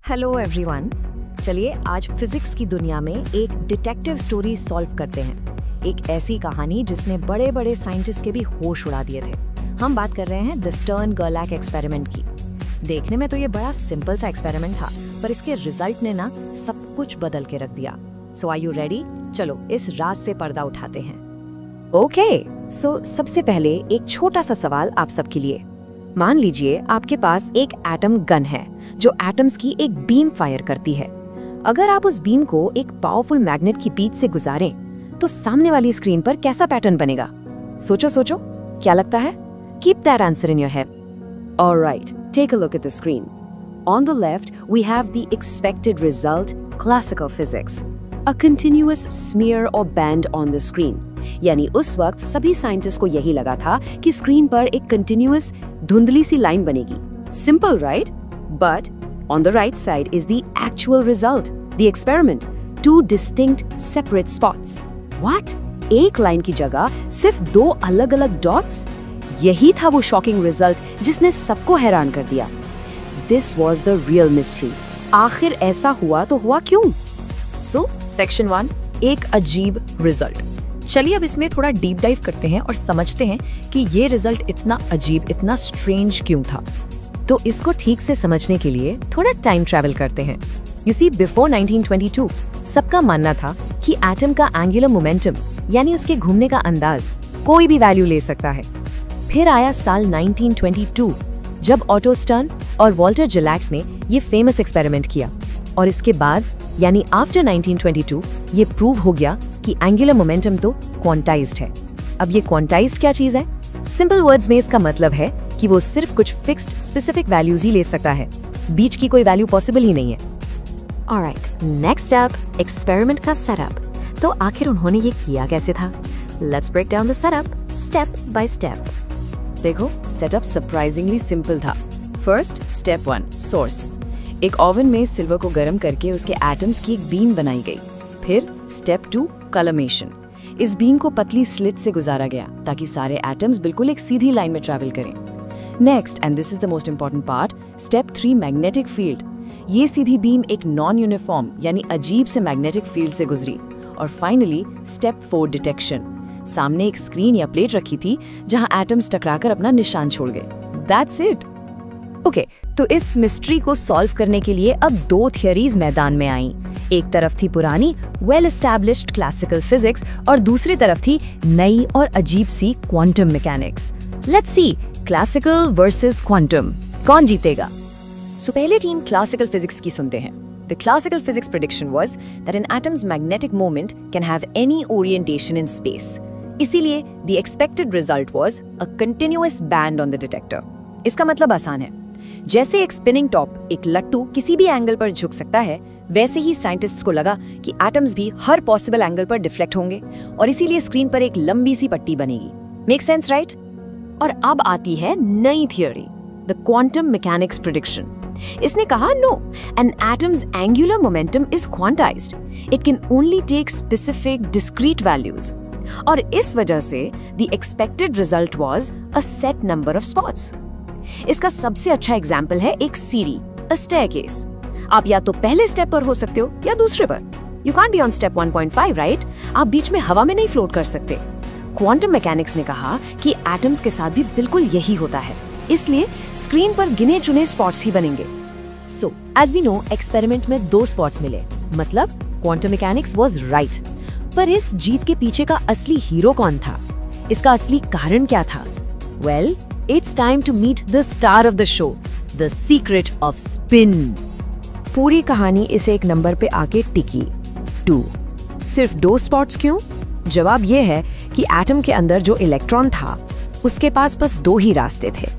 Hello everyone. चलिए आज physics की दुनिया में एक डिटेक्टिव स्टोरी सॉल्व करते हैं। एक ऐसी कहानी जिसने बड़े बड़े साइंटिस्ट के भी होश उड़ा दिए थे। हम बात कर रहे हैं द स्टर्न-गेर्लक एक्सपेरिमेंट की। देखने में तो ये बड़ा सिंपल सा एक्सपेरिमेंट था, पर इसके रिजल्ट ने ना सब कुछ बदल के रख दिया। सो आर यू रेडी? चलो इस राज से पर्दा उठाते हैं। ओके, सो सबसे पहले एक छोटा सा सवाल आप सबके लिए। मान लीजिए आपके पास एक एटम गन है जो एटम्स की एक बीम फायर करती है। अगर आप उस बीम को एक पावरफुल मैग्नेट की बीच से गुजारें तो सामने वाली स्क्रीन पर कैसा पैटर्न बनेगा? सोचो सोचो, क्या लगता है? Keep that answer in your head. Alright, take a look at the screen. On the left we have the expected result, classical physics, a continuous smear or band on the screen. यानी उस वक्त सभी scientist को यही लगा था कि screen पर एक कंटिन्यूअस धुंधली सी लाइन बनेगी। Simple, right? But on the right side is the actual result, the experiment, two distinct separate spots. What? एक लाइन की जगह सिर्फ दो अलग अलग डॉट्स? यही था वो शॉकिंग रिजल्ट जिसने सबको हैरान कर दिया। This was the real mystery. आखिर ऐसा हुआ तो हुआ क्यों? सो सेक्शन 1, एक अजीब रिजल्ट। चलिए अब इसमें थोड़ा डीप डाइव करते हैं और समझते हैं कि ये रिजल्ट इतना अजीब, इतना स्ट्रेंज क्यों था। तो इसको ठीक से समझने के लिए थोड़ा टाइम ट्रैवल करते हैं। यू सी, बिफोर 1922 सबका मानना था कि एटम का एंगुलर मोमेंटम यानी उसके घूमने का अंदाज कोई भी वैल्यू ले सकता है। फिर आया साल 1922 जब ऑटो स्टर्न और वॉल्टर जिलैक ने ये फेमस एक्सपेरिमेंट किया, और इसके बाद यानी आफ्टर 1922 ये प्रूव हो गया कि एंगुलर मोमेंटम तो क्वांटाइज्ड है। अब ये क्वांटाइज्ड क्या चीज है? सिंपल वर्ड्स में इसका मतलब है कि वो सिर्फ कुछ फिक्स्ड स्पेसिफिक वैल्यूज ही ले सकता है, बीच की कोई वैल्यू पॉसिबल ही नहीं है। ऑलराइट, नेक्स्ट अप, एक्सपेरिमेंट का सेटअप। तो आखिर उन्होंने ये किया कैसे था? Let's break down the setup step by step. देखो, सेटअप सरप्राइजिंगली सिंपल था। First, step 1, source. एक ओवन में सिल्वर को गर्म करके उसके एटम्स की एक बीम बनाई गई। फिर स्टेप 2, कलमेशन। इस बीम को पतली स्लिट से गुजारा गया ताकि सारे एटम्स बिल्कुल एक सीधी लाइन में ट्रैवल करें। Next, and this is the most important part, step 3, magnetic field. ये सीधी बीम एक नॉन यूनिफॉर्म यानी अजीब से मैग्नेटिक फील्ड से गुजरी। और फाइनली स्टेप 4, डिटेक्शन। सामने एक स्क्रीन या प्लेट रखी थी जहां एटम्स टकराकर अपना निशान छोड़ गए। That's it. ओके, तो इस मिस्ट्री को सॉल्व करने के लिए अब दो थियरीज मैदान में आईं। एक तरफ थी पुरानी वेल एस्टैब्लिश्ड क्लासिकल फिजिक्स और दूसरी तरफ थी नई और अजीब सी quantum mechanics. Let's see, classical versus quantum, कौन जीतेगा? सो पहले टीम क्लासिकल फिजिक्स की सुनते हैं। The classical physics prediction was that an atom's magnetic moment can have any orientation in space. इसीलिए the expected result was a continuous band on the detector. इसका मतलब आसान है, जैसे एक स्पिनिंग टॉप, एक लट्टू किसी भी एंगल पर झुक सकता है, वैसे ही साइंटिस्ट्स को लगा कि एटम्स भी हर पॉसिबल एंगल पर डिफ्लेक्ट होंगे और इसीलिए स्क्रीन पर एक लंबी सी पट्टी बनेगी। Make sense, right? और अब आती है नई theory, the quantum mechanics prediction. इसने कहा no, an atom's angular momentum is quantised, it can only take specific discrete values, और इस वजह से the expected result was a set number of spots. इसका सबसे अच्छा एग्जाम्पल है एक सीढ़ी, अ स्टेयरकेस। आप या तो पहले स्टेप पर हो सकते हो या दूसरे पर। You can't be on step 1.5, right? आप बीच में हवा में नहीं फ्लोट कर सकते। क्वांटम मैकेनिक्स ने कहा कि एटम्स के साथ भी बिल्कुल यही होता है, इसलिए स्क्रीन पर गिने चुने स्पॉट्स ही बनेंगे। So as we know, experiment में 2 स्पॉट्स मिले, मतलब क्वांटम मैकेनिक्स वाज राइट। पर इस जीत के पीछे का असली हीरो कौन था? इसका असली कारण क्या था? Well, it's time to meet the star of the show, the secret of spin. पूरी कहानी इसे एक नंबर पे आके टिकी, 2। सिर्फ 2 स्पॉट्स क्यों? जवाब ये है कि एटम के अंदर जो इलेक्ट्रॉन था उसके पास बस 2 ही रास्ते थे।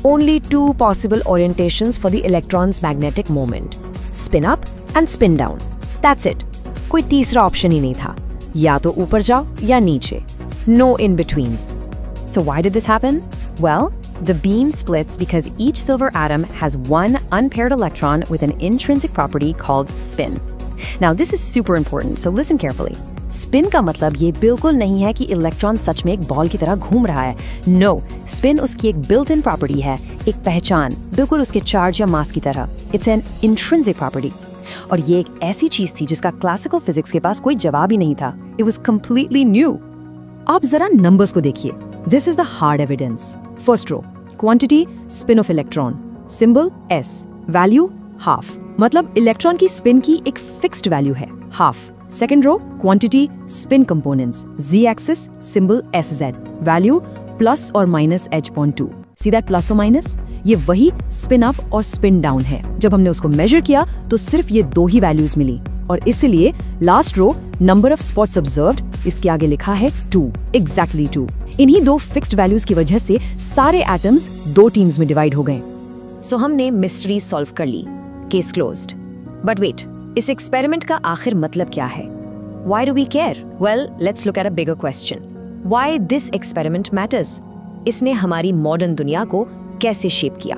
Only 2 possible orientations for the electron's magnetic moment, spin up and spin down. That's it. कोई तीसरा ऑप्शन ही नहीं था, या तो ऊपर जाओ या नीचे, no in betweens. So why did this happen? Well, the beam splits because each silver atom has one unpaired electron with an intrinsic property called spin. Now this is super important, so listen carefully. Spin का मतलब ये बिल्कुल नहीं है कि electron सच में एक ball की तरह घूम रहा है। नो, स्पिन उसकी एक बिल्ट इन प्रॉपर्टी है, एक पहचान, बिल्कुल उसके चार्ज या मास की तरह। It's an intrinsic property. और ये एक ऐसी चीज थी जिसका क्लासिकल फिजिक्स के पास कोई जवाब ही नहीं था। It was completely new. आप जरा नंबर्स को देखिए। This is the hard evidence. First row, quantity spin of electron, symbol S, value half, मतलब इलेक्ट्रॉन की स्पिन की एक फिक्स्ड वैल्यू है half. Second row, quantity spin components, Z axis, symbol SZ, value plus और minus h.2। See that plus और minus, ये वही spin up और स्पिन डाउन है। जब हमने उसको मेजर किया तो सिर्फ ये दो ही वैल्यूज मिली और इसलिए last row, number of spots observed, इसके आगे लिखा है 2, एग्जैक्टली 2। इन्हीं दो फिक्स्ड वैल्यूज की वजह से सारे एटम्स दो टीम्स में डिवाइड हो गए। सो हमने मिस्ट्री सॉल्व कर ली, केस क्लोज्ड। बट वेट, इस एक्सपेरिमेंट का आखिर मतलब क्या है? Why do we care? Well, let's look at a bigger question. Why this experiment matters? इसने हमारी मॉडर्न दुनिया को कैसे शेप किया?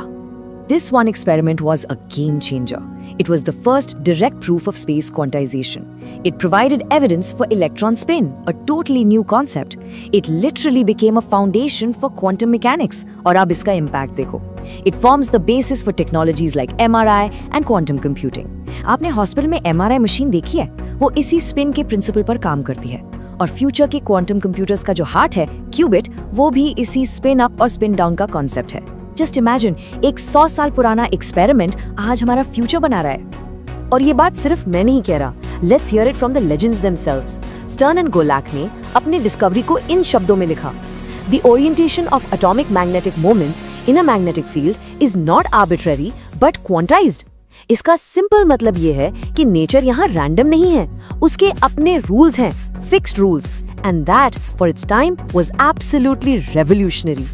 This one experiment was a game changer. It was the first direct proof of space quantization. It provided evidence for electron spin, a totally new concept. It literally became a foundation for quantum mechanics. और अब इसका impact देखो. It forms the basis for technologies like MRI and quantum computing. आपने hospital में MRI machine देखी है? वो इसी स्पिन के प्रिंसिपल पर काम करती है। और फ्यूचर के क्वांटम कंप्यूटर्स का जो हार्ट है, क्यूबिट, वो भी इसी स्पिन अप और स्पिन डाउन का कॉन्सेप्ट है। जस्ट इमेजिन, एक 100 साल पुराना एक्सपेरिमेंट आज हमारा फ्यूचर बना रहा है। और ये बात सिर्फ मैं नहीं कह रहा, let's hear it from the legends themselves. Stern and गोलाक ने अपनी डिस्कवरी को इन शब्दों में लिखा: The orientation of atomic magnetic moments in a magnetic field is not arbitrary but quantized. इसका सिंपल मतलब ये है कि नेचर यहाँ रैंडम नहीं है, उसके अपने रूल्स हैं, fixed rules, and that for its time was absolutely revolutionary.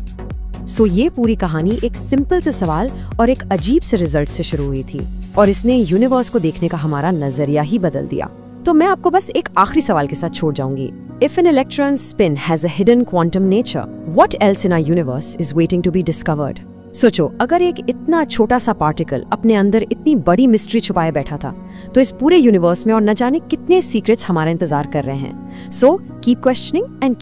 So ये पूरी कहानी एक सिंपल से सवाल और एक अजीब से रिजल्ट से शुरू हुई थी और इसने यूनिवर्स को देखने का हमारा नजरिया ही बदल दिया। तो मैं आपको बस एक आखिरी सवाल के साथ छोड़ जाऊंगी। If an electron spin has a hidden quantum nature, what else in our universe is waiting to be discovered? सोचो, अगर एक इतना छोटा सा पार्टिकल अपने अंदर इतनी बड़ी मिस्ट्री छुपाए बैठा था, तो इस पूरे यूनिवर्स में और न जाने कितने सीक्रेट्स हमारा इंतजार कर रहे हैं। So keep questioning and